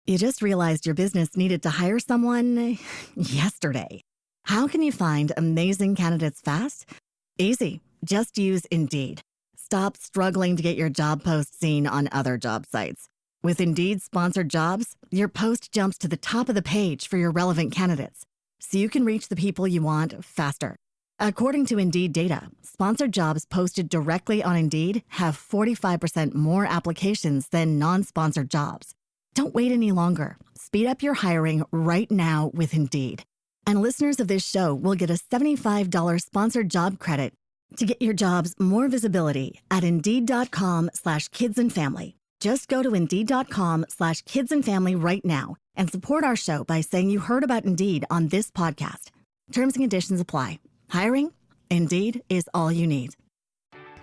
You just realized your business needed to hire someone yesterday. How can you find amazing candidates fast? Easy. Just use Indeed. Stop struggling to get your job post seen on other job sites. With Indeed sponsored jobs, your post jumps to the top of the page for your relevant candidates, so you can reach the people you want faster. According to Indeed data, sponsored jobs posted directly on Indeed have 45% more applications than non-sponsored jobs. Don't wait any longer. Speed up your hiring right now with Indeed. And listeners of this show will get a $75 sponsored job credit to get your jobs more visibility at Indeed.com/kidsandfamily. Just go to Indeed.com/kidsandfamily right now and support our show by saying you heard about Indeed on this podcast. Terms and conditions apply. Hiring? Indeed is all you need.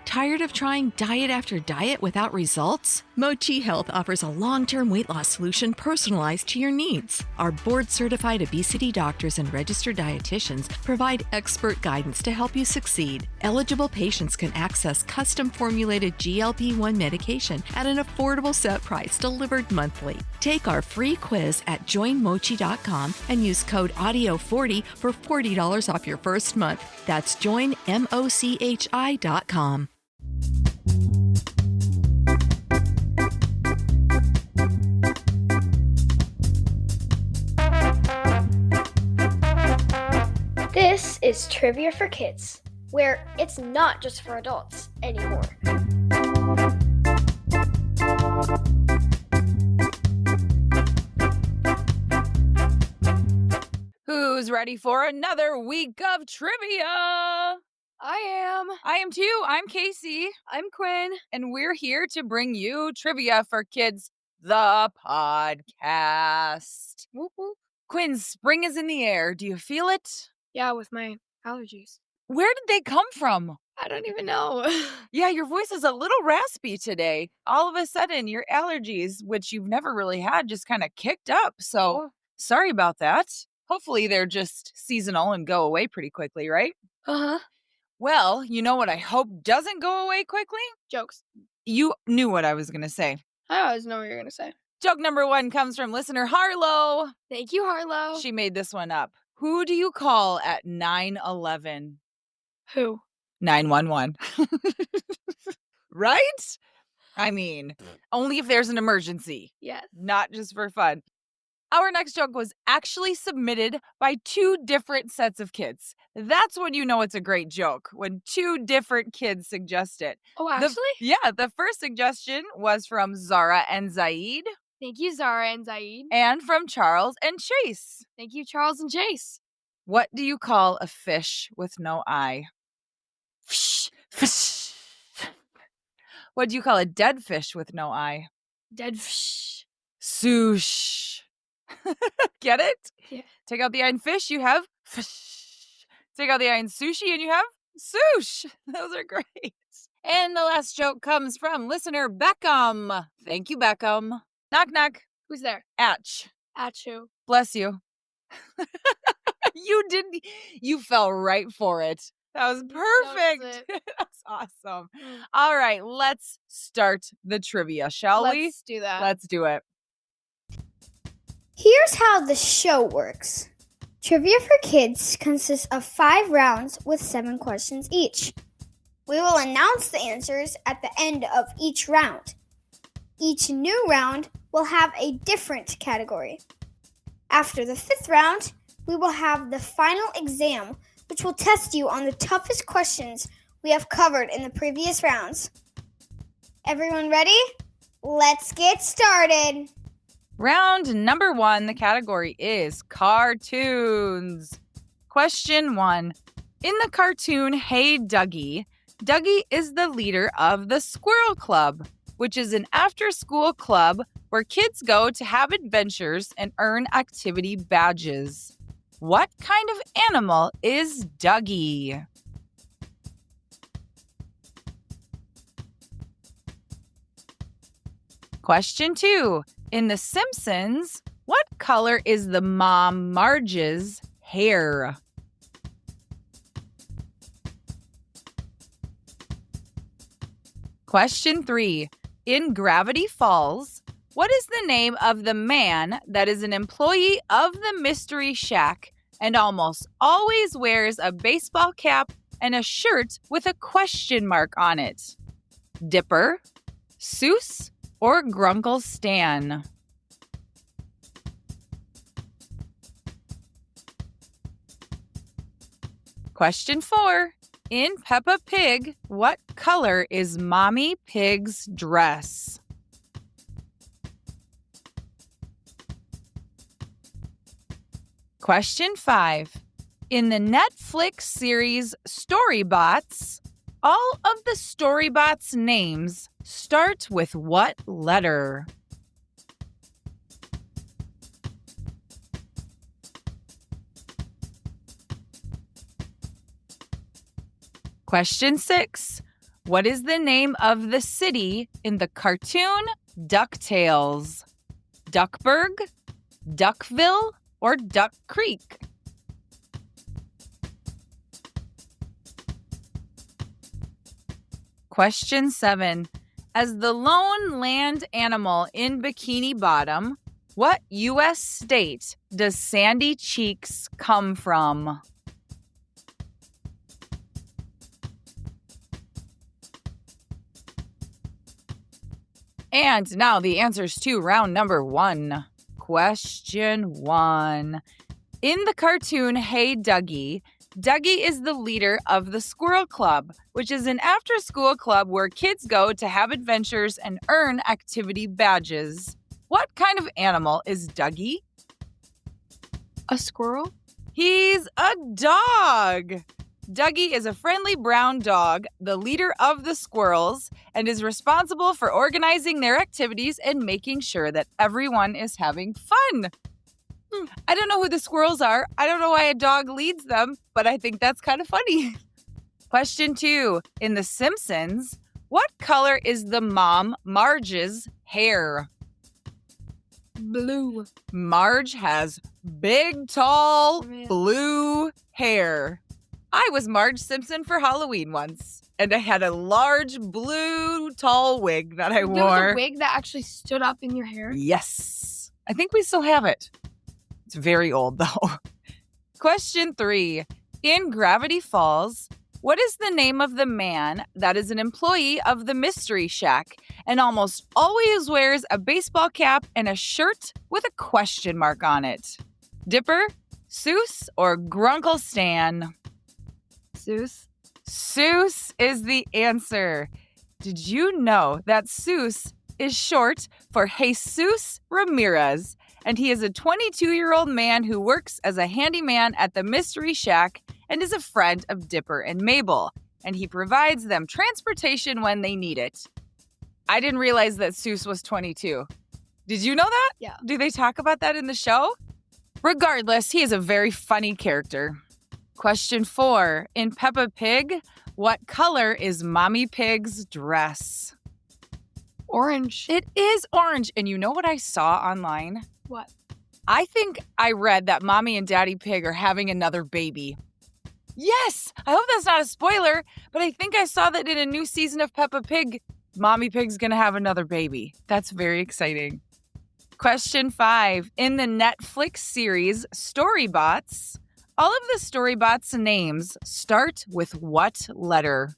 Tired of trying diet after diet without results? Mochi Health offers a long-term weight loss solution personalized to your needs. Our board-certified obesity doctors and registered dietitians provide expert guidance to help you succeed. Eligible patients can access custom-formulated GLP-1 medication at an affordable set price delivered monthly. Take our free quiz at joinmochi.com and use code AUDIO40 for $40 off your first month. That's joinmochi.com. This is Trivia for Kids, where it's not just for adults anymore. Who's ready for another week of trivia? I am too. I'm Casey. I'm Quinn. And we're here to bring you Trivia for Kids, the podcast. Whoop, whoop. Quinn, spring is in the air. Do you feel it? Yeah, with my allergies. Where did they come from? I don't even know. Yeah, your voice is a little raspy today. All of a sudden, your allergies, which you've never really had, just kind of kicked up. So sorry about that. Hopefully they're just seasonal and go away pretty quickly, right? Uh-huh. Well, you know what I hope doesn't go away quickly? Jokes. You knew what I was going to say. I always know what you're going to say. Joke number 1 comes from listener Harlow. Thank you, Harlow. She made this one up. Who do you call at 9/11? Who? 911. Right? I mean, only if there's an emergency. Yes. Not just for fun. Our next joke was actually submitted by 2 different sets of kids. That's when you know it's a great joke, when 2 different kids suggest it. Oh, actually? The first suggestion was from Zara and Zaid. Thank you, Zara and Zaid. And from Charles and Chase. Thank you, Charles and Chase. What do you call a fish with no eye? Fish. Fish. What do you call a dead fish with no eye? Dead fish. Sush. Get it? Yeah. Take out the eye in fish, you have fish. Take out the eye in sushi and you have sush. Those are great. And the last joke comes from listener Beckham. Thank you, Beckham. Knock, knock. Who's there? Atch. Achu. Bless you. You fell right for it. That was perfect. That's awesome. All right, let's start the trivia, shall we? Let's do that. Let's do it. Here's how the show works. Trivia for Kids consists of 5 rounds with 7 questions each. We will announce the answers at the end of each round. Each new round will have a different category. After the 5th round, we will have the final exam, which will test you on the toughest questions we have covered in the previous rounds. Everyone ready? Let's get started. Round number 1, the category is cartoons. Question 1. In the cartoon Hey Dougie, Dougie is the leader of the Squirrel Club, which is an after-school club where kids go to have adventures and earn activity badges. What kind of animal is Dougie? Question 2. In The Simpsons, what color is the mom Marge's hair? Question 3. In Gravity Falls, What is the name of the man that is an employee of the Mystery Shack and almost always wears a baseball cap and a shirt with a question mark on it? Dipper, Seuss, or Grunkle Stan? Question 4. In Peppa Pig, what color is Mommy Pig's dress? Question 5. In the Netflix series Storybots, all of the Storybots' names start with what letter? Question 6. What is the name of the city in the cartoon DuckTales? Duckburg, Duckville, or Duck Creek? Question 7. As the lone land animal in Bikini Bottom, what U.S. state does Sandy Cheeks come from? And now the answers to round number 1. Question 1. In the cartoon Hey Dougie, Dougie is the leader of the Squirrel Club, which is an after-school club where kids go to have adventures and earn activity badges. What kind of animal is Dougie? A squirrel? He's a dog! Dougie is a friendly brown dog, the leader of the squirrels, and is responsible for organizing their activities and making sure that everyone is having fun. I don't know who the squirrels are. I don't know why a dog leads them, but I think that's kind of funny. Question 2. In The Simpsons, what color is the mom, Marge's, hair? Blue. Marge has big, tall, Yeah. blue hair. I was Marge Simpson for Halloween once, and I had a large blue tall wig that I There was wore. a wig that actually stood up in your hair. Yes. I think we still have it. It's very old, though. Question 3. In Gravity Falls, what is the name of the man that is an employee of the Mystery Shack and almost always wears a baseball cap and a shirt with a question mark on it? Dipper, Seuss, or Grunkle Stan? Seuss. Seuss is the answer. Did you know that Seuss is short for Jesus Ramirez, and he is a 22-year-old man who works as a handyman at the Mystery Shack and is a friend of Dipper and Mabel, and he provides them transportation when they need it. I didn't realize that Seuss was 22. Did you know that? Yeah. Do they talk about that in the show? Regardless, he is a very funny character. Question 4. In Peppa Pig, what color is Mommy Pig's dress? Orange. It is orange. And you know what I saw online? What? I think I read that Mommy and Daddy Pig are having another baby. Yes! I hope that's not a spoiler, but I think I saw that in a new season of Peppa Pig, Mommy Pig's gonna have another baby. That's very exciting. Question 5. In the Netflix series Storybots, all of the Storybots' names start with what letter?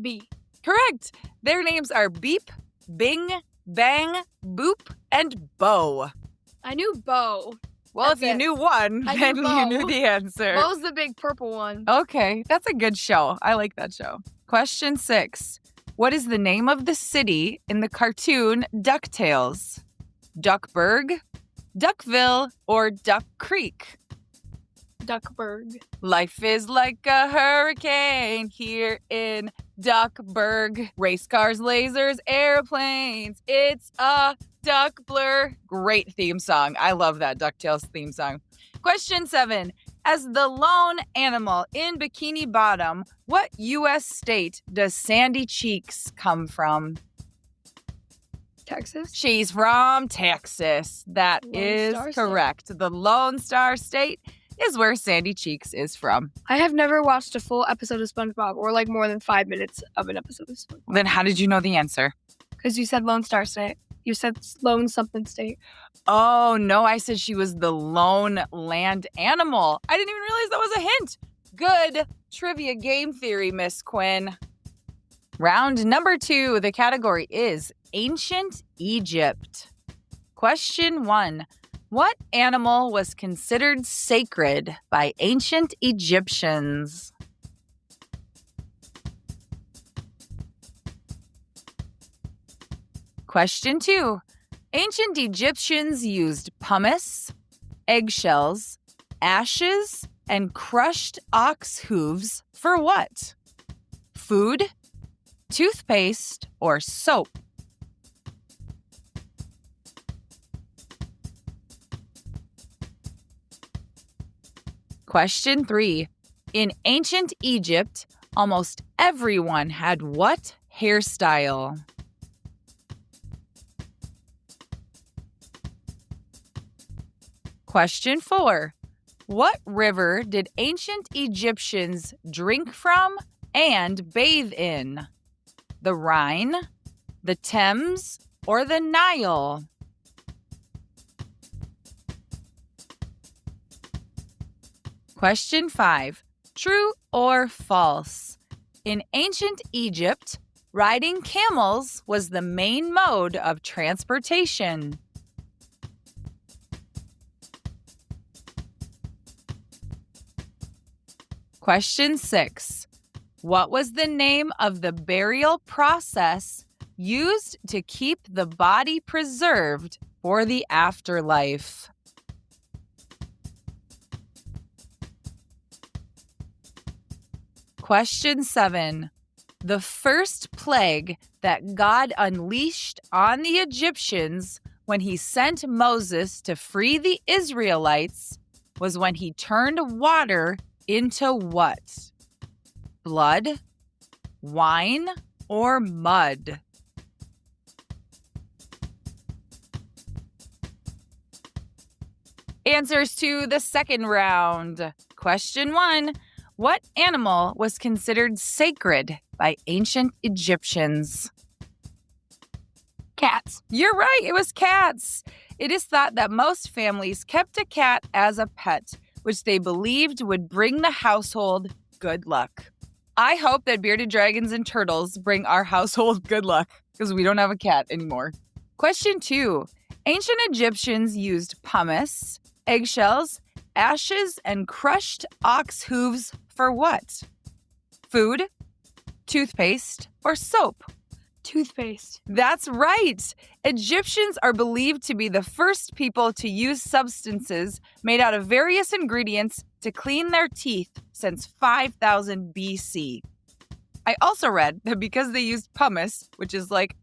B. Correct. Their names are Beep, Bing, Bang, Boop, and Bo. I knew Bo. Well, That's if you it. knew one, I knew then you Bo. knew the answer. Bo's the big purple one. Okay, that's a good show. I like that show. Question 6. What is the name of the city in the cartoon DuckTales? Duckburg, Duckville, or Duck Creek? Duckburg. Life is like a hurricane here in Duckburg. Race cars, lasers, airplanes. It's a duck blur. Great theme song. I love that DuckTales theme song. Question 7. As the lone animal in Bikini Bottom, what U.S. state does Sandy Cheeks come from? Texas. She's from Texas. That Lone is Star State. correct. The Lone Star State is where Sandy Cheeks is from. I have never watched a full episode of SpongeBob or like more than 5 minutes of an episode of SpongeBob. Then how did you know the answer? Because you said Lone Star State. You said lone something state. Oh, no, I said she was the lone land animal. I didn't even realize that was a hint. Good trivia game theory, Miss Quinn. Round number 2, the category is Ancient Egypt. Question 1. What animal was considered sacred by ancient Egyptians? Question 2. Ancient Egyptians used pumice, eggshells, ashes, and crushed ox hooves for what? Food, toothpaste, or soap? Question 3. In ancient Egypt, almost everyone had what hairstyle? Question 4. What river did ancient Egyptians drink from and bathe in? The Rhine, the Thames, or the Nile? Question 5. True or false? In ancient Egypt, riding camels was the main mode of transportation. Question 6. What was the name of the burial process used to keep the body preserved for the afterlife? Question 7. The first plague that God unleashed on the Egyptians when he sent Moses to free the Israelites was when he turned water into what? Blood, wine, or mud? Answers to the second round. Question 1. What animal was considered sacred by ancient Egyptians? Cats. You're right, it was cats. It is thought that most families kept a cat as a pet, which they believed would bring the household good luck. I hope that bearded dragons and turtles bring our household good luck, because we don't have a cat anymore. Question 2. Ancient Egyptians used pumice, eggshells, ashes, and crushed ox hooves for what? Food, toothpaste, or soap? Toothpaste. That's right. Egyptians are believed to be the first people to use substances made out of various ingredients to clean their teeth since 5000 BC. I also read that because they used pumice, which is like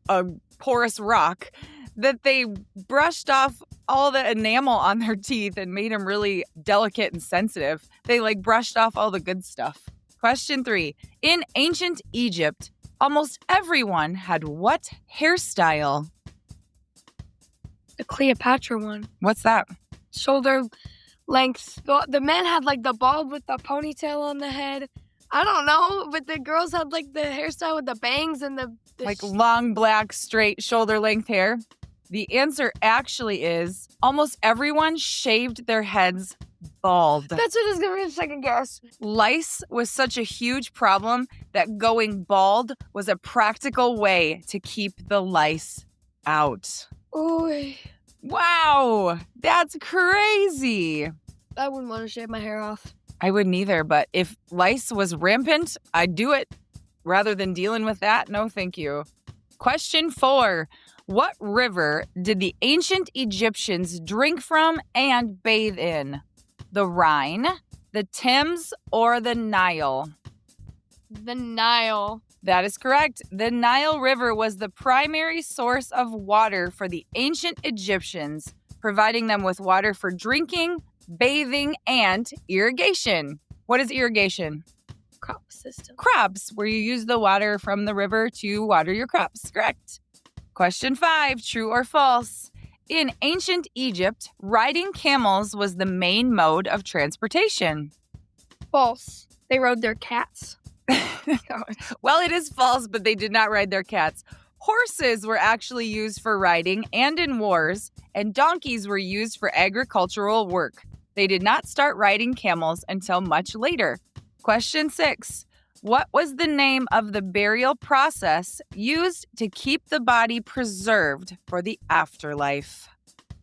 a porous rock, that they brushed off all the enamel on their teeth and made them really delicate and sensitive. They brushed off all the good stuff. Question 3. In ancient Egypt, almost everyone had what hairstyle? The Cleopatra one. What's that? Shoulder length. The men had the bald with the ponytail on the head. I don't know, but the girls had the hairstyle with the bangs and the long, black, straight, shoulder length hair. The answer actually is almost everyone shaved their heads bald. That's what I was going to be a second guess. Lice was such a huge problem that going bald was a practical way to keep the lice out. Ooh, Wow, that's crazy. I wouldn't want to shave my hair off. I wouldn't either, but if lice was rampant, I'd do it. Rather than dealing with that, no thank you. Question 4. What river did the ancient Egyptians drink from and bathe in? The Rhine, the Thames, or the Nile? The Nile. That is correct. The Nile River was the primary source of water for the ancient Egyptians, providing them with water for drinking, bathing, and irrigation. What is irrigation? Crop system. Crops, where you use the water from the river to water your crops. Correct. Question 5, true or false? In ancient Egypt, riding camels was the main mode of transportation. False. They rode their cats. Well, it is false, but they did not ride their cats. Horses were actually used for riding and in wars, and donkeys were used for agricultural work. They did not start riding camels until much later. Question 6. What was the name of the burial process used to keep the body preserved for the afterlife?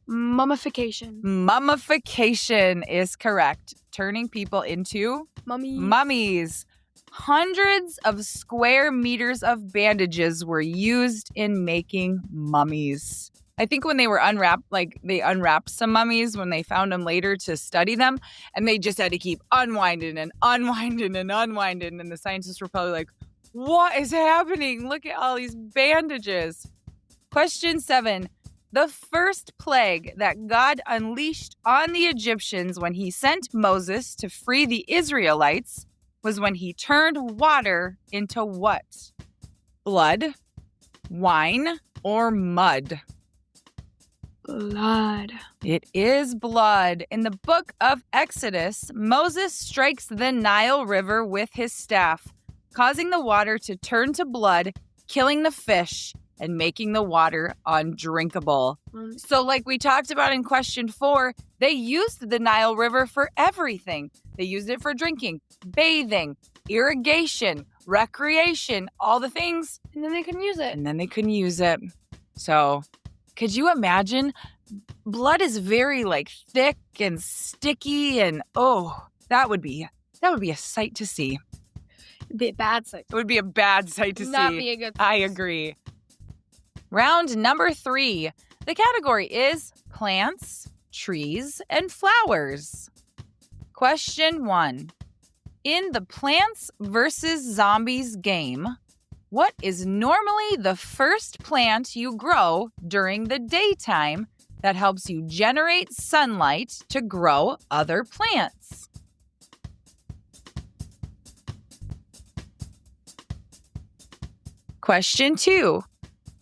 Mummification. Mummification is correct. Turning people into mummies. Hundreds of square meters of bandages were used in making mummies. I think when they were unwrapped, they unwrapped some mummies when they found them later to study them, and they just had to keep unwinding and unwinding and unwinding. And the scientists were probably like, what is happening? Look at all these bandages. Question 7. The first plague that God unleashed on the Egyptians when he sent Moses to free the Israelites was when he turned water into what? Blood, wine, or mud? Blood. It is blood. In the book of Exodus, Moses strikes the Nile River with his staff, causing the water to turn to blood, killing the fish, and making the water undrinkable. So like we talked about in question 4, they used the Nile River for everything. They used it for drinking, bathing, irrigation, recreation, all the things. And then they couldn't use it. So could you imagine? Blood is very thick and sticky, and that would be a sight to see. It'd be a bad sight. It would be a bad sight to see. Not be a good sight. I agree. Round number 3. The category is plants, trees, and flowers. Question 1. In the Plants vs. Zombies game, what is normally the first plant you grow during the daytime that helps you generate sunlight to grow other plants? Question 2.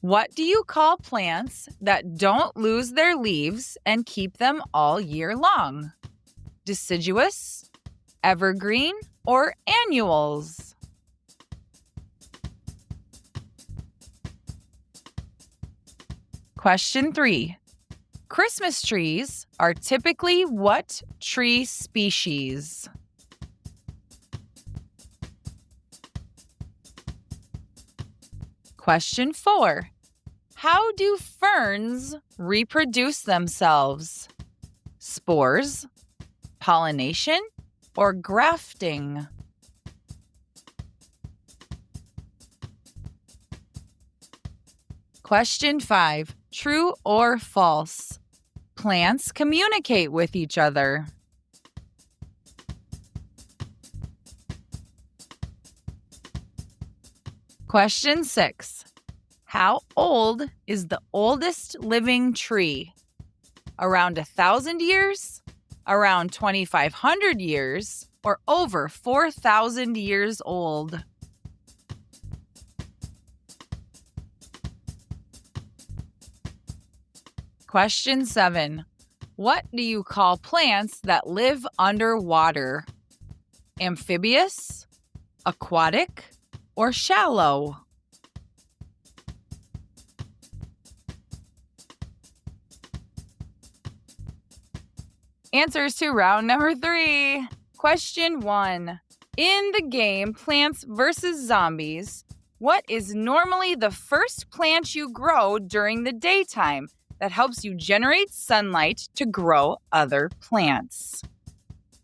What do you call plants that don't lose their leaves and keep them all year long? Deciduous, evergreen, or annuals? Question 3. Christmas trees are typically what tree species? Question 4. How do ferns reproduce themselves? Spores, pollination, or grafting? Question 5. True or false? Plants communicate with each other. Question 6. How old is the oldest living tree? Around 1,000 years? Around 2,500 years? Or over 4,000 years old? Question 7. What do you call plants that live underwater? Amphibious, aquatic, or shallow? Answers to round number 3. Question 1. In the game Plants vs. Zombies, what is normally the first plant you grow during the daytime that helps you generate sunlight to grow other plants?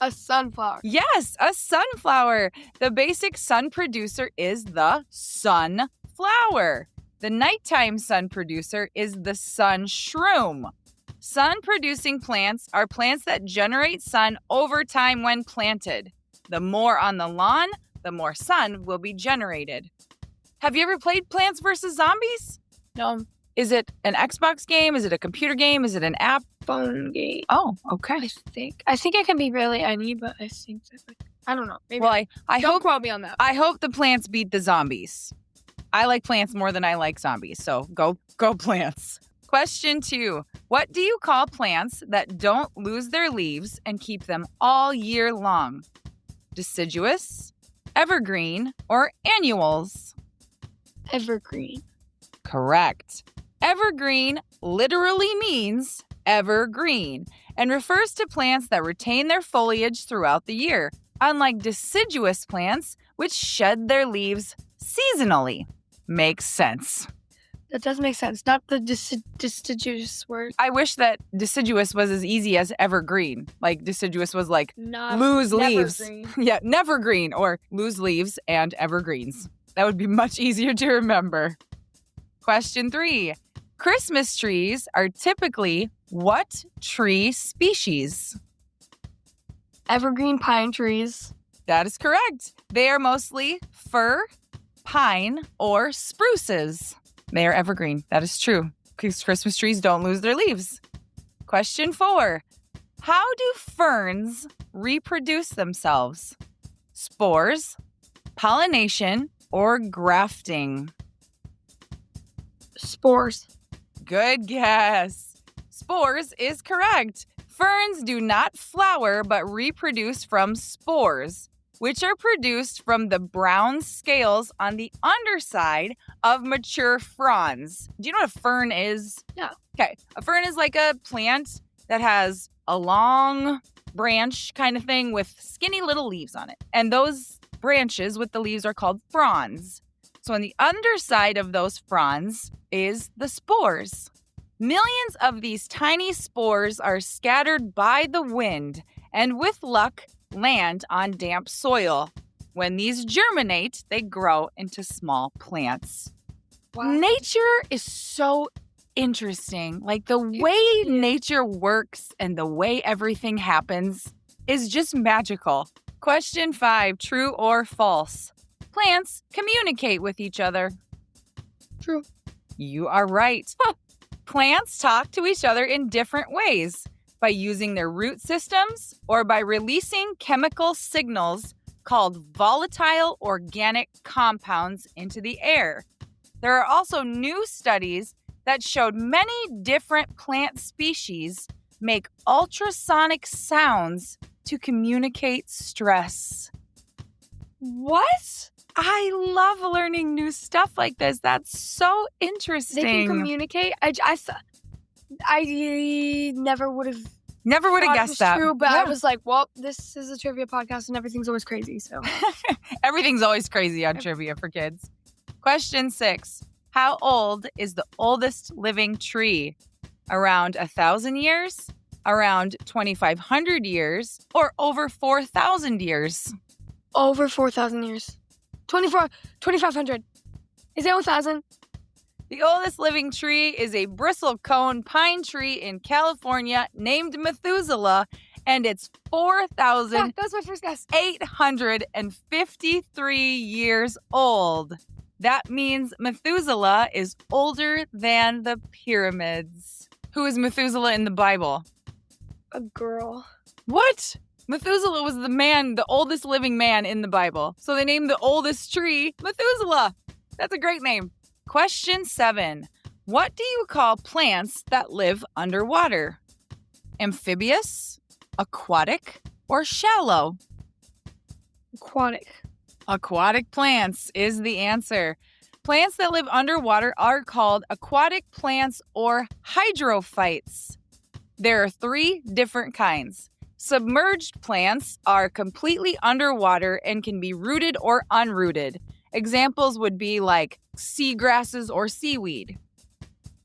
A sunflower. Yes, a sunflower. The basic sun producer is the sunflower. The nighttime sun producer is the sun shroom. Sun-producing plants are plants that generate sun over time when planted. The more on the lawn, the more sun will be generated. Have you ever played Plants vs. Zombies? No. Is it an Xbox game? Is it a computer game? Is it an app? Phone game. Oh, okay. I think it can be really any, but I think that, I don't know. Maybe. Well, I Don't hope quote me on that. I hope the plants beat the zombies. I like plants more than I like zombies, so go plants. Question 2. What do you call plants that don't lose their leaves and keep them all year long? Deciduous, evergreen, or annuals? Evergreen. correct. Evergreen literally means evergreen and refers to plants that retain their foliage throughout the year, unlike deciduous plants, which shed their leaves seasonally. Makes sense. That does make sense. Not the deciduous word. I wish that deciduous was as easy as evergreen. Like deciduous was like Not lose leaves. nevergreen. Yeah, nevergreen or lose leaves and evergreens. That would be much easier to remember. Question 3. Christmas trees are typically what tree species? Evergreen pine trees. That is correct. They are mostly fir, pine, or spruces. They are evergreen. That is true, because Christmas trees don't lose their leaves. Question 4. How do ferns reproduce themselves? Spores, pollination, or grafting? Spores. Good guess. Spores is correct. Ferns do not flower but reproduce from spores, which are produced from the brown scales on the underside of mature fronds. Do you know what a fern is? Yeah. Okay. A fern is like a plant that has a long branch kind of thing with skinny little leaves on it. And those branches with the leaves are called fronds. So on the underside of those fronds is the spores. Millions of these tiny spores are scattered by the wind and with luck land on damp soil. When these germinate, they grow into small plants. Wow. Nature is so interesting. Like the way nature works and the way everything happens is just magical. Question 5, true or false? Plants communicate with each other. True. You are right. Plants talk to each other in different ways, by using their root systems or by releasing chemical signals called volatile organic compounds into the air. There are also new studies that showed many different plant species make ultrasonic sounds to communicate stress. What? I love learning new stuff like this. That's so interesting. They can communicate? I never would have guessed that. True, but Yeah. I was like, well, this is a trivia podcast and everything's always crazy, so. Everything's always crazy on trivia for kids. Question 6. How old is the oldest living tree? Around 1,000 years? Around 2,500 years? Or over 4,000 years? Over 4,000 years. 2,500. Is it 1,000? The oldest living tree is a bristlecone pine tree in California named Methuselah, and it's 4,000. That was my first guess. 853 years old. That means Methuselah is older than the pyramids. Who is Methuselah in the Bible? A girl. What? Methuselah was the oldest living man in the Bible. So they named the oldest tree Methuselah. That's a great name. Question 7. What do you call plants that live underwater? Amphibious, aquatic, or shallow? Aquatic. Aquatic plants is the answer. Plants that live underwater are called aquatic plants or hydrophytes. There are 3 different kinds. Submerged plants are completely underwater and can be rooted or unrooted. Examples would be like seagrasses or seaweed.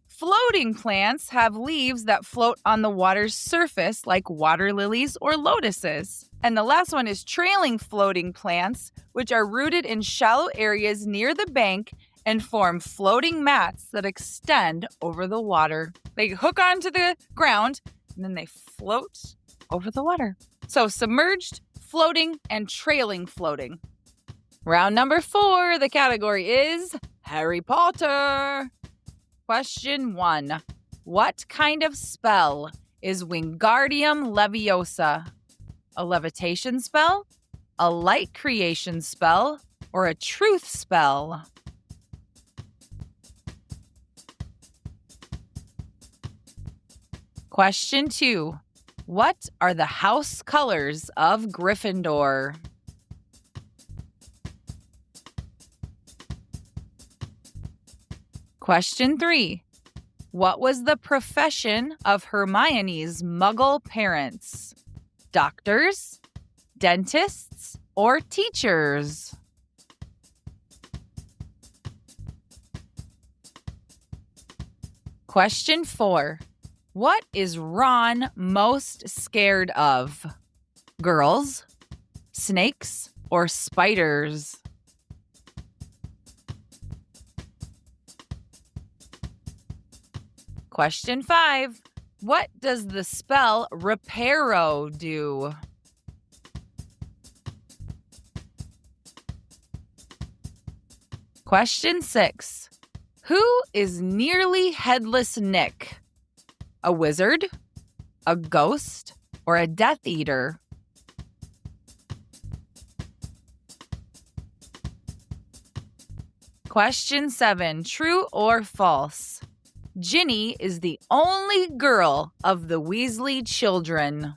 Floating plants have leaves that float on the water's surface like water lilies or lotuses. And the last one is trailing floating plants, which are rooted in shallow areas near the bank and form floating mats that extend over the water. They hook onto the ground and then they float over the water. So submerged, floating, and trailing floating. Round number 4, the category is Harry Potter. Question 1. What kind of spell is Wingardium Leviosa? A levitation spell, a light creation spell, or a truth spell? Question 2. What are the house colors of Gryffindor? Question 3. What was the profession of Hermione's Muggle parents? Doctors, dentists, or teachers? Question 4. What is Ron most scared of? Girls, snakes, or spiders? Question 5. What does the spell reparo do? Question 6. Who is nearly headless Nick? A wizard, a ghost, or a Death Eater? Question 7. True or false? Ginny is the only girl of the Weasley children.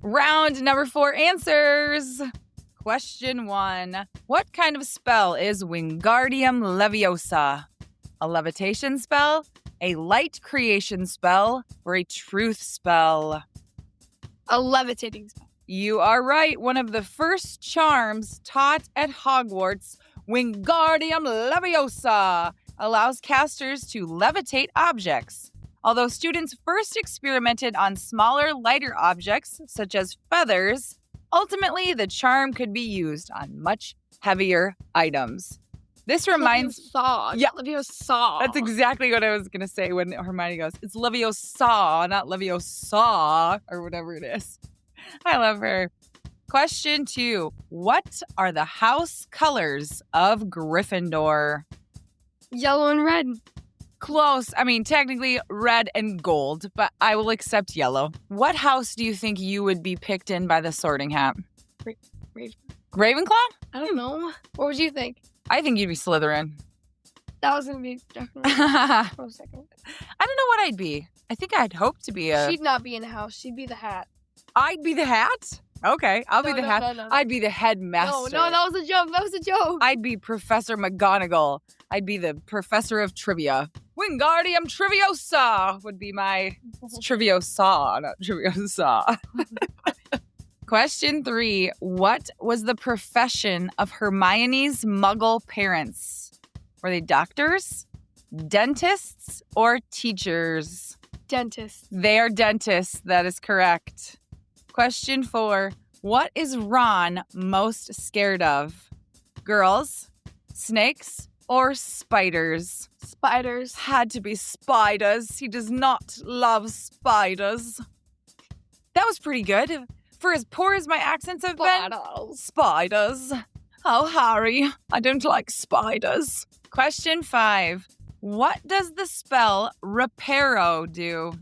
Round number 4 answers. Question 1. What kind of spell is Wingardium Leviosa? A levitation spell, a light creation spell, or a truth spell? A levitating spell. You are right. One of the first charms taught at Hogwarts, Wingardium Leviosa, allows casters to levitate objects. Although students first experimented on smaller, lighter objects, such as feathers, ultimately the charm could be used on much heavier items. This reminds... Leviosa. Yeah. Leviosa. That's exactly what I was going to say when Hermione goes, it's Leviosa, not Leviosa, or whatever it is. I love her. Question 2. What are the house colors of Gryffindor? Yellow and red. Close. I mean, technically red and gold, but I will accept yellow. What house do you think you would be picked in by the Sorting Hat? Ravenclaw? I don't know. What would you think? I think you'd be Slytherin. That was going to be definitely I for a second. don't know what I'd be. I think I'd hope to be a... She'd not be in the house. She'd be the hat. I'd be the hat? Okay, I'll be the hat. No. I'd be the headmaster. No, that was a joke. That was a joke. I'd be Professor McGonagall. I'd be the professor of trivia. Wingardium Triviosa would be my... It's Triviosa, not Triviosa. Question 3. What was the profession of Hermione's Muggle parents? Were they doctors, dentists, or teachers? Dentist. They are dentists. That is correct. Question 4. What is Ron most scared of? Girls, snakes, or spiders? Spiders. Had to be spiders. He does not love spiders. That was pretty good. For as poor as my accents have been. Spiders. Oh, Harry, I don't like spiders. Question 5. What does the spell reparo do?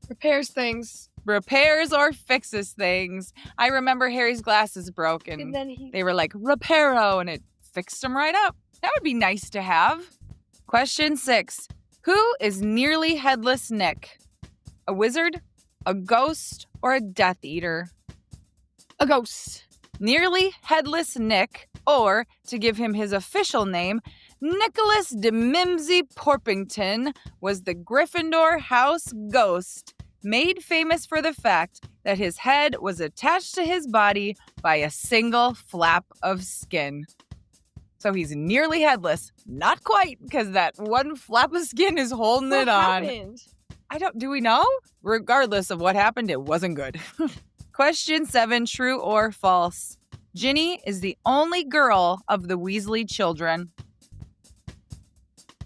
Repairs things. Repairs or fixes things. I remember Harry's glasses broke and then they were like, reparo, and it fixed them right up. That would be nice to have. Question 6. Who is nearly headless Nick? A wizard, a ghost, or a Death Eater? A ghost. Nearly headless Nick, or to give him his official name, Nicholas de Mimsy Porpington, was the Gryffindor house ghost, made famous for the fact that his head was attached to his body by a single flap of skin. So he's nearly headless. Not quite, because that one flap of skin is holding it on. What happened? Do we know? Regardless of what happened, it wasn't good. Question 7, true or false? Ginny is the only girl of the Weasley children.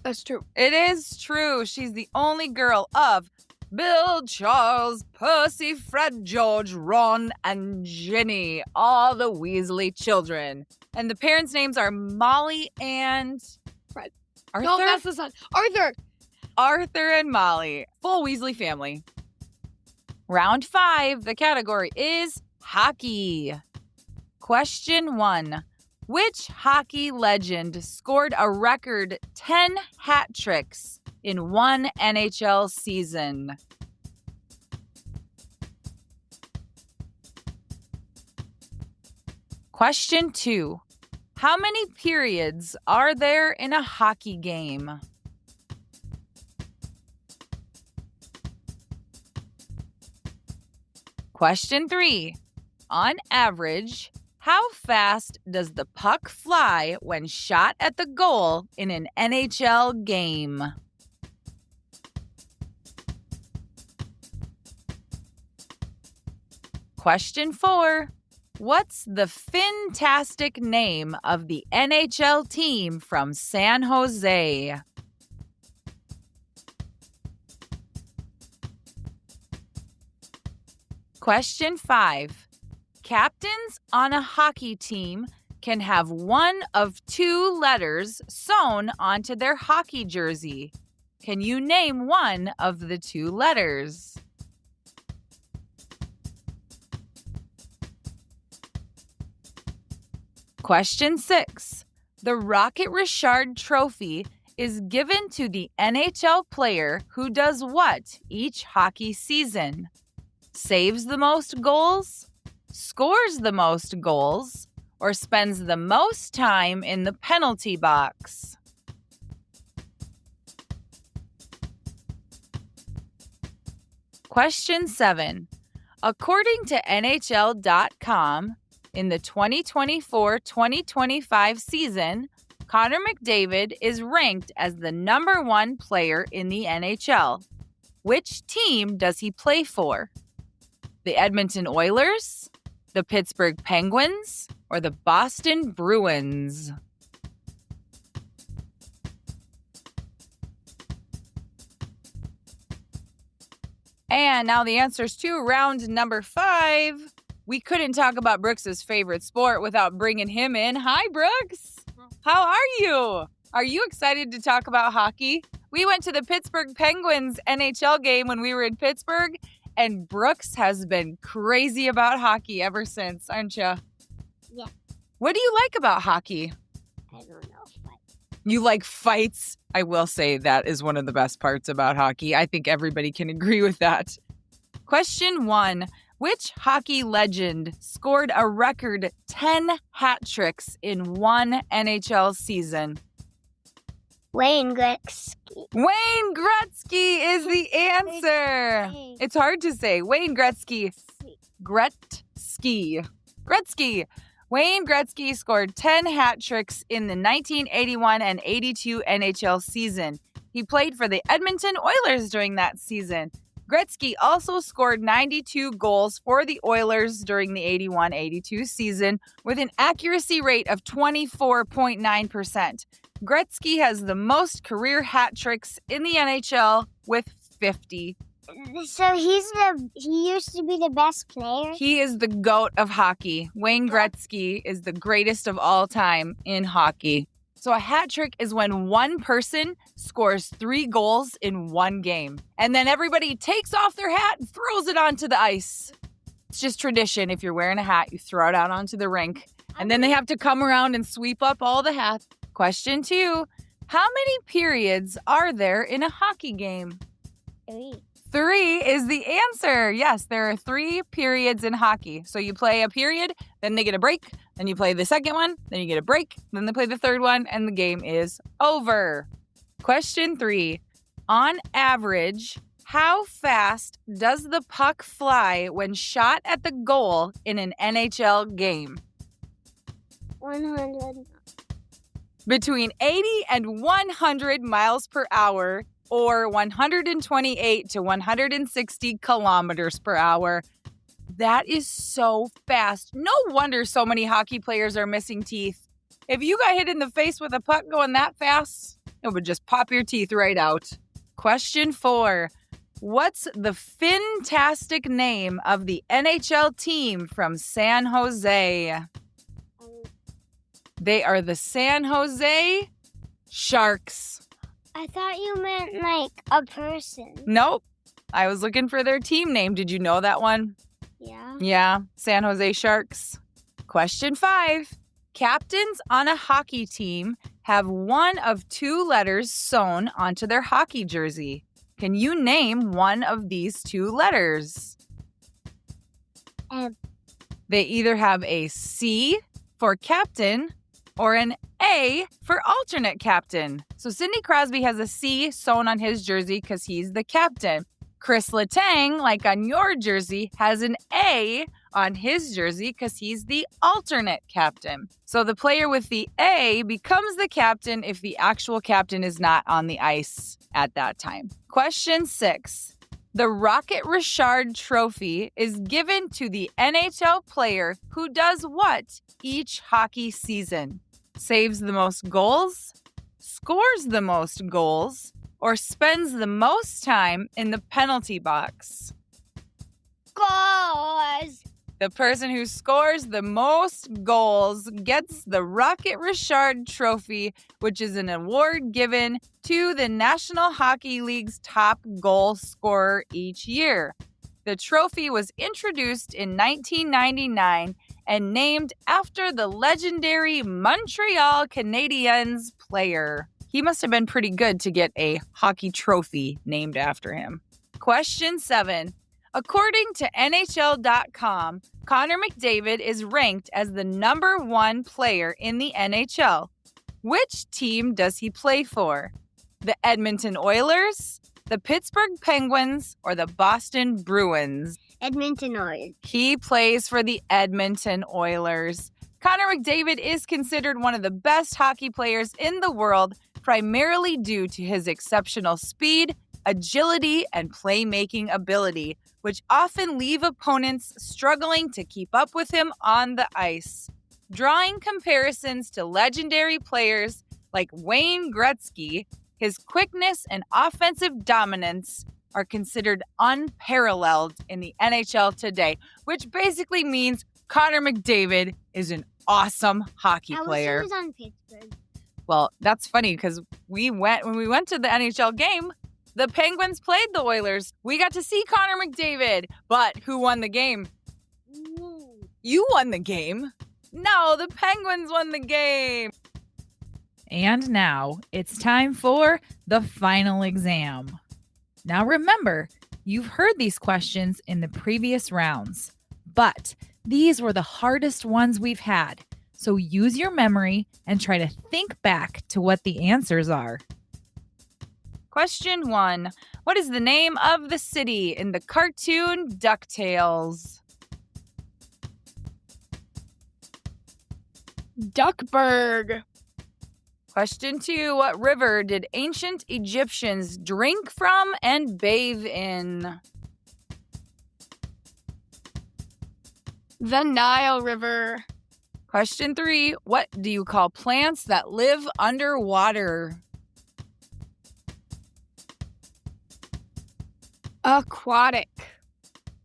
That's true. It is true. She's the only girl of Bill, Charles, Percy, Fred, George, Ron, and Ginny, all the Weasley children. And the parents' names are Molly and... Fred. Arthur? No, that's the son. Arthur! Arthur and Molly. Full Weasley family. Round 5, the category is hockey. Question 1. Which hockey legend scored a record 10 hat tricks in one NHL season? Question 2. How many periods are there in a hockey game? Question 3. On average, how fast does the puck fly when shot at the goal in an NHL game? Question 4. What's the fantastic name of the NHL team from San Jose? Question 5. Captains on a hockey team can have one of 2 letters sewn onto their hockey jersey. Can you name one of the 2 letters? Question 6. The Rocket Richard Trophy is given to the NHL player who does what each hockey season? Saves the most goals, scores the most goals, or spends the most time in the penalty box? Question 7. According to NHL.com, in the 2024-2025 season, Connor McDavid is ranked as the number 1 player in the NHL. Which team does he play for? The Edmonton Oilers, the Pittsburgh Penguins, or the Boston Bruins? And now the answers to round number 5. We couldn't talk about Brooks's favorite sport without bringing him in. Hi, Brooks. How are you? Are you excited to talk about hockey? We went to the Pittsburgh Penguins NHL game when we were in Pittsburgh, and Brooks has been crazy about hockey ever since, aren't you? Yeah. What do you like about hockey? I don't know. You like fights? I will say that is one of the best parts about hockey. I think everybody can agree with that. Question 1. Which hockey legend scored a record 10 hat tricks in one NHL season? Wayne Gretzky. Wayne Gretzky is the answer. It's hard to say. Wayne Gretzky. Gretzky. Wayne Gretzky scored 10 hat tricks in the 1981 and 82 NHL season. He played for the Edmonton Oilers during that season. Gretzky also scored 92 goals for the Oilers during the 81-82 season with an accuracy rate of 24.9%. Gretzky has the most career hat tricks in the NHL with 50. So he used to be the best player? He is the GOAT of hockey. Wayne Gretzky is the greatest of all time in hockey. So a hat trick is when one person scores 3 goals in one game. And then everybody takes off their hat and throws it onto the ice. It's just tradition. If you're wearing a hat, you throw it out onto the rink. And then they have to come around and sweep up all the hats. Question 2. How many periods are there in a hockey game? 3. 3 is the answer. Yes, there are 3 periods in hockey. So you play a period, then they get a break, then you play the second one, then you get a break, then they play the third one, and the game is over. Question 3. On average, how fast does the puck fly when shot at the goal in an NHL game? 100. Between 80 and 100 miles per hour, or 128 to 160 kilometers per hour. That is so fast. No wonder so many hockey players are missing teeth. If you got hit in the face with a puck going that fast, it would just pop your teeth right out. Question 4. What's the fantastic name of the NHL team from San Jose? They are the San Jose Sharks. I thought you meant like a person. Nope. I was looking for their team name. Did you know that one? Yeah. Yeah, San Jose Sharks. Question 5. Captains on a hockey team have one of 2 letters sewn onto their hockey jersey. Can you name one of these 2 letters? M. They either have a C for captain or an A for alternate captain? So Sidney Crosby has a C sewn on his jersey because he's the captain. Chris Letang, like on your jersey, has an A on his jersey because he's the alternate captain. So the player with the A becomes the captain if the actual captain is not on the ice at that time. Question 6. The Rocket Richard Trophy is given to the NHL player who does what each hockey season? Saves the most goals, scores the most goals, or spends the most time in the penalty box? Goals. The person who scores the most goals gets the Rocket Richard Trophy, which is an award given to the National Hockey League's top goal scorer each year. The trophy was introduced in 1999 and named after the legendary Montreal Canadiens player. He must have been pretty good to get a hockey trophy named after him. Question 7. According to NHL.com, Connor McDavid is ranked as the number 1 player in the NHL. Which team does he play for? The Edmonton Oilers, the Pittsburgh Penguins, or the Boston Bruins? Edmonton Oilers. He plays for the Edmonton Oilers. Connor McDavid is considered one of the best hockey players in the world, primarily due to his exceptional speed, agility, and playmaking ability, which often leave opponents struggling to keep up with him on the ice. Drawing comparisons to legendary players like Wayne Gretzky, his quickness and offensive dominance are considered unparalleled in the NHL today, which basically means Connor McDavid is an awesome hockey player. I wish he was on Pittsburgh. Well, that's funny because when we went to the NHL game, the Penguins played the Oilers. We got to see Connor McDavid. But who won the game? You won the game. No, the Penguins won the game. And now it's time for the final exam. Now remember, you've heard these questions in the previous rounds, but these were the hardest ones we've had. So use your memory and try to think back to what the answers are. Question 1. What is the name of the city in the cartoon DuckTales? Duckburg. Question 2. What river did ancient Egyptians drink from and bathe in? The Nile River. Question 3. What do you call plants that live underwater? Aquatic.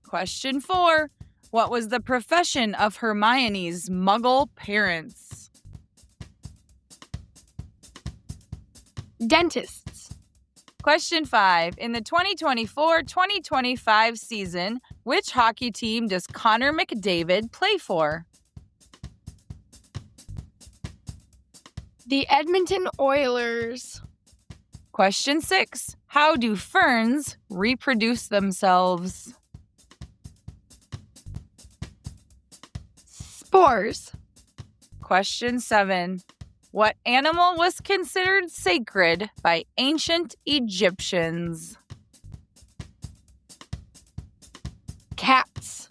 Question 4. What was the profession of Hermione's Muggle parents? Dentists. Question 5. In the 2024-2025 season, which hockey team does Connor McDavid play for? The Edmonton Oilers. Question 6. How do ferns reproduce themselves? Spores. Question 7. What animal was considered sacred by ancient Egyptians? Cats.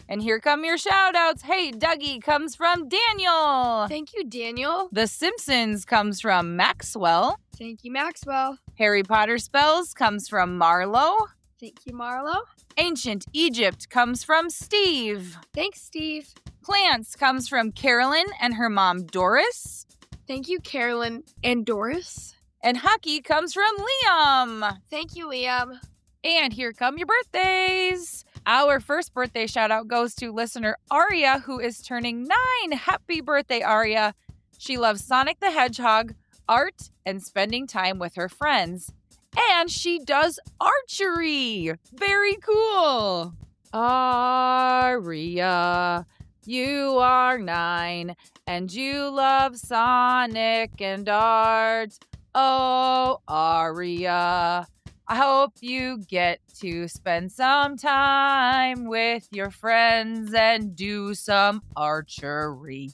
And here come your shout-outs. Hey, Dougie comes from Daniel. Thank you, Daniel. The Simpsons comes from Maxwell. Thank you, Maxwell. Harry Potter spells comes from Marlo. Thank you, Marlo. Ancient Egypt comes from Steve. Thanks, Steve. Plants comes from Carolyn and her mom Doris. Thank you, Carolyn and Doris. And hockey comes from Liam. Thank you, Liam. And here come your birthdays. Our first birthday shout out goes to listener Aria, who is turning 9. Happy birthday, Aria. She loves Sonic the Hedgehog, art, and spending time with her friends. And she does archery. Very cool. Aria, you are 9 and you love Sonic and art. Oh, Aria, I hope you get to spend some time with your friends and do some archery.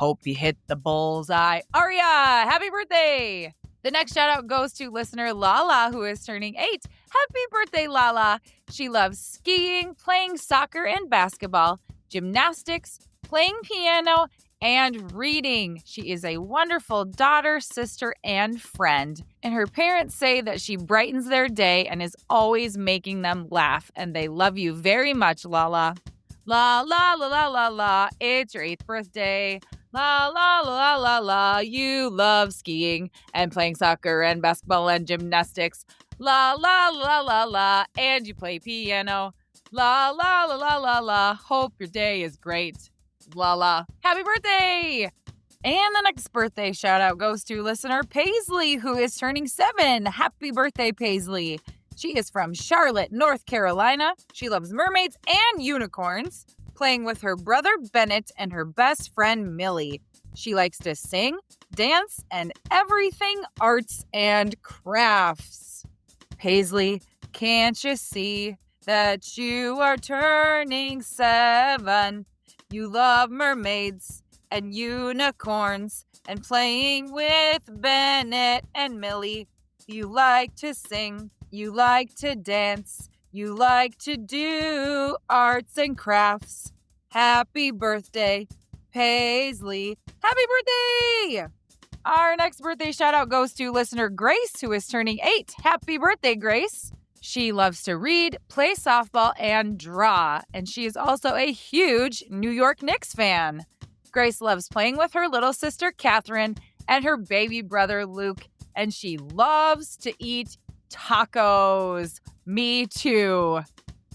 Hope you hit the bullseye. Aria, happy birthday! The next shout out goes to listener Lala, who is turning 8. Happy birthday, Lala! She loves skiing, playing soccer and basketball, gymnastics, playing piano, and reading. She is a wonderful daughter, sister, and friend. And her parents say that she brightens their day and is always making them laugh. And they love you very much, Lala. La, la, la, la, la, la. It's your 8th birthday. La, la, la, la, la, la. You love skiing and playing soccer and basketball and gymnastics. La, la, la, la, la. And you play piano. La, la, la, la, la, la. Hope your day is great. La, la. Happy birthday! And the next birthday shout out goes to listener Paisley, who is turning 7. Happy birthday, Paisley. She is from Charlotte, North Carolina. She loves mermaids and unicorns, playing with her brother Bennett and her best friend Millie. She likes to sing, dance, and everything arts and crafts. Paisley, can't you see that you are turning 7? You love mermaids and unicorns and playing with Bennett and Millie. You like to sing, you like to dance, you like to do arts and crafts. Happy birthday, Paisley. Happy birthday! Our next birthday shout out goes to listener Grace, who is turning 8. Happy birthday, Grace. She loves to read, play softball, and draw, and she is also a huge New York Knicks fan. Grace loves playing with her little sister Catherine and her baby brother Luke, and she loves to eat tacos. Me too.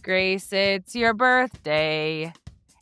Grace, it's your birthday,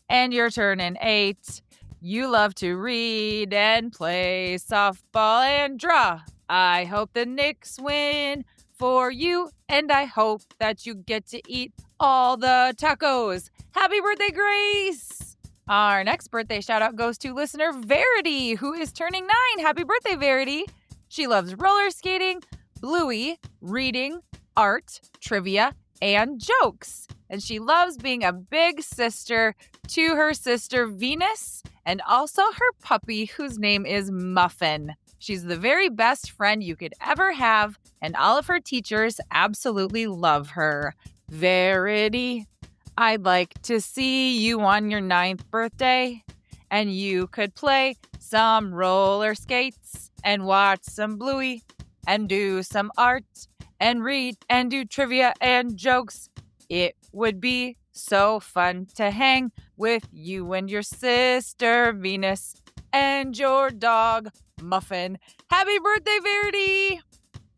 and you're turning 8. You love to read and play softball and draw. I hope the Knicks win for you, and I hope that you get to eat all the tacos. Happy birthday, Grace! Our next birthday shout out goes to listener Verity, who is turning 9. Happy birthday, Verity! She loves roller skating, Bluey, reading, art, trivia, and jokes. And she loves being a big sister to her sister Venus and also her puppy, whose name is Muffin. She's the very best friend you could ever have, and all of her teachers absolutely love her. Verity, I'd like to see you on your 9th birthday, and you could play some roller skates and watch some Bluey and do some art and read and do trivia and jokes. It would be so fun to hang with you and your sister Venus and your dog Muffin. Happy birthday, Verity!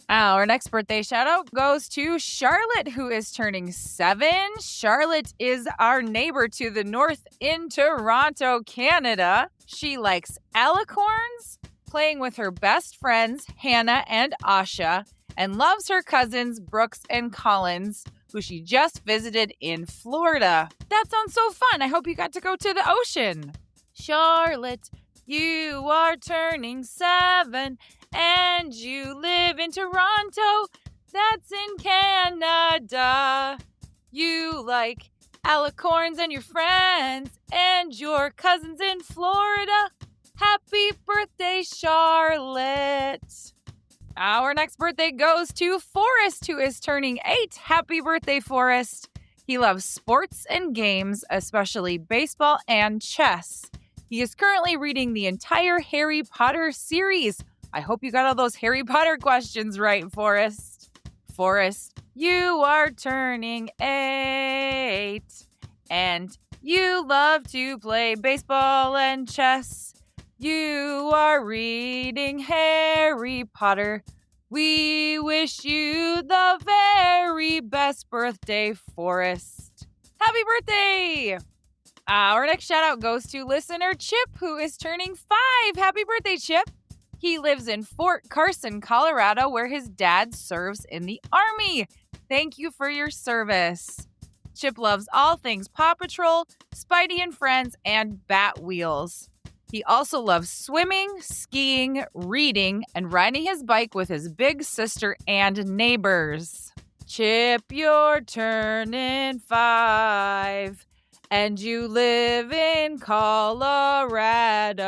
Our next birthday shout out goes to Charlotte, who is turning 7. Charlotte is our neighbor to the north in Toronto, Canada. She likes alicorns, playing with her best friends, Hannah and Asha, and loves her cousins, Brooks and Collins, who she just visited in Florida. That sounds so fun. I hope you got to go to the ocean. Charlotte, you are turning 7, and you live in Toronto. That's in Canada. You like alicorns and your friends and your cousins in Florida. Happy birthday, Charlotte. Our next birthday goes to Forrest, who is turning 8. Happy birthday, Forrest. He loves sports and games, especially baseball and chess. He is currently reading the entire Harry Potter series. I hope you got all those Harry Potter questions right, Forrest. Forrest, you are turning 8, and you love to play baseball and chess. You are reading Harry Potter. We wish you the very best birthday, Forrest. Happy birthday! Our next shout out goes to listener Chip, who is turning 5. Happy birthday, Chip! He lives in Fort Carson, Colorado, where his dad serves in the Army. Thank you for your service. Chip loves all things Paw Patrol, Spidey and Friends, and Bat Wheels. He also loves swimming, skiing, reading, and riding his bike with his big sister and neighbors. Chip, you're turning 5, and you live in Colorado.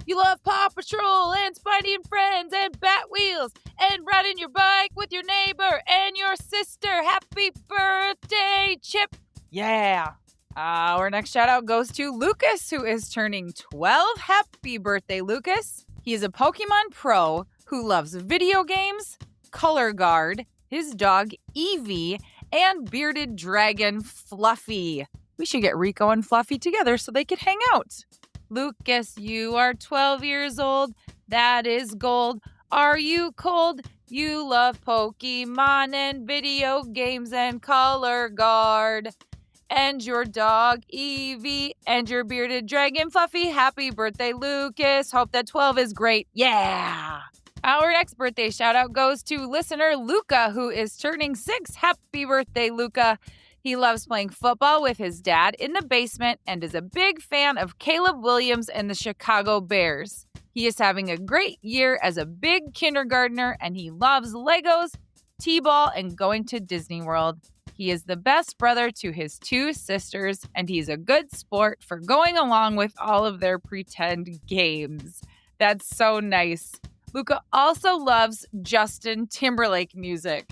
You love Paw Patrol and Spidey and Friends and Bat Wheels and riding your bike with your neighbor and your sister. Happy birthday, Chip. Yeah. Our next shout out goes to Lucas, who is turning 12. Happy birthday, Lucas. He is a Pokemon pro who loves video games, Color Guard, his dog Eevee, and bearded dragon Fluffy. We should get Rico and Fluffy together so they could hang out. Lucas, you are 12 years old. That is gold. Are you cold? You love Pokemon and video games and Color Guard. And your dog Eevee and your bearded dragon Fluffy. Happy birthday, Lucas. Hope that 12 is great. Yeah. Our next birthday shout out goes to listener Luca, who is turning 6. Happy birthday, Luca. He loves playing football with his dad in the basement and is a big fan of Caleb Williams and the Chicago Bears. He is having a great year as a big kindergartner, and he loves Legos, T-ball, and going to Disney World. He is the best brother to his 2 sisters, and he's a good sport for going along with all of their pretend games. That's so nice. Luca also loves Justin Timberlake music.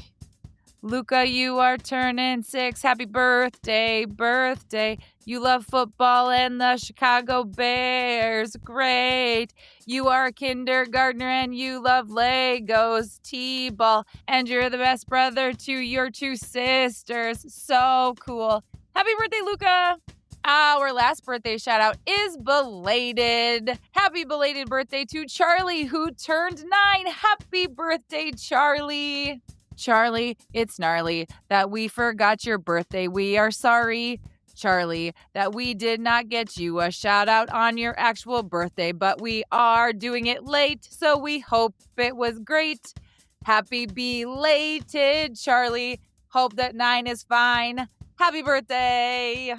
Luca, you are turning 6. Happy birthday, birthday. You love football and the Chicago Bears. Great. You are a kindergartner and you love Legos, T-ball, and you're the best brother to your 2 sisters. So cool. Happy birthday, Luca. Our last birthday shout out is belated. Happy belated birthday to Charlie, who turned 9. Happy birthday, Charlie. Charlie, it's gnarly that we forgot your birthday. We are sorry, Charlie, that we did not get you a shout out on your actual birthday, but we are doing it late, so we hope it was great. Happy belated, Charlie. Hope that 9 is fine. Happy birthday.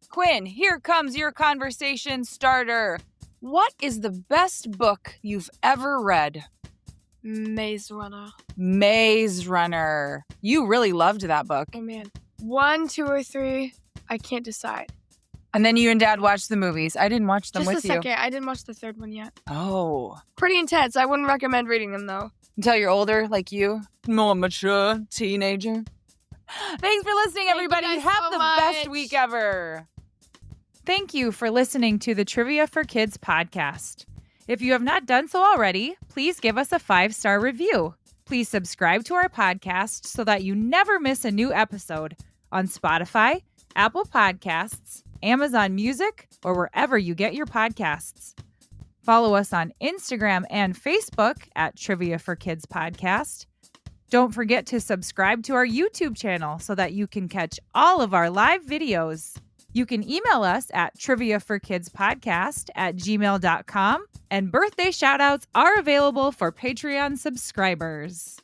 Quinn, here comes your conversation starter. What is the best book you've ever read? Maze Runner. Maze Runner. You really loved that book. Oh, man. 1, 2, or 3. I can't decide. And then you and Dad watched the movies. I didn't watch them Just with a you. second. I didn't watch the 3rd one yet. Oh. Pretty intense. I wouldn't recommend reading them, though. Until you're older, like you. More mature, teenager. Thanks for listening, everybody. you guys Have so the much. best week ever. Thank you for listening to the Trivia for Kids podcast. If you have not done so already, please give us a 5-star review. Please subscribe to our podcast so that you never miss a new episode on Spotify, Apple Podcasts, Amazon Music, or wherever you get your podcasts. Follow us on Instagram and Facebook at Trivia for Kids Podcast. Don't forget to subscribe to our YouTube channel so that you can catch all of our live videos. You can email us at triviaforkidspodcast@gmail.com, and birthday shoutouts are available for Patreon subscribers.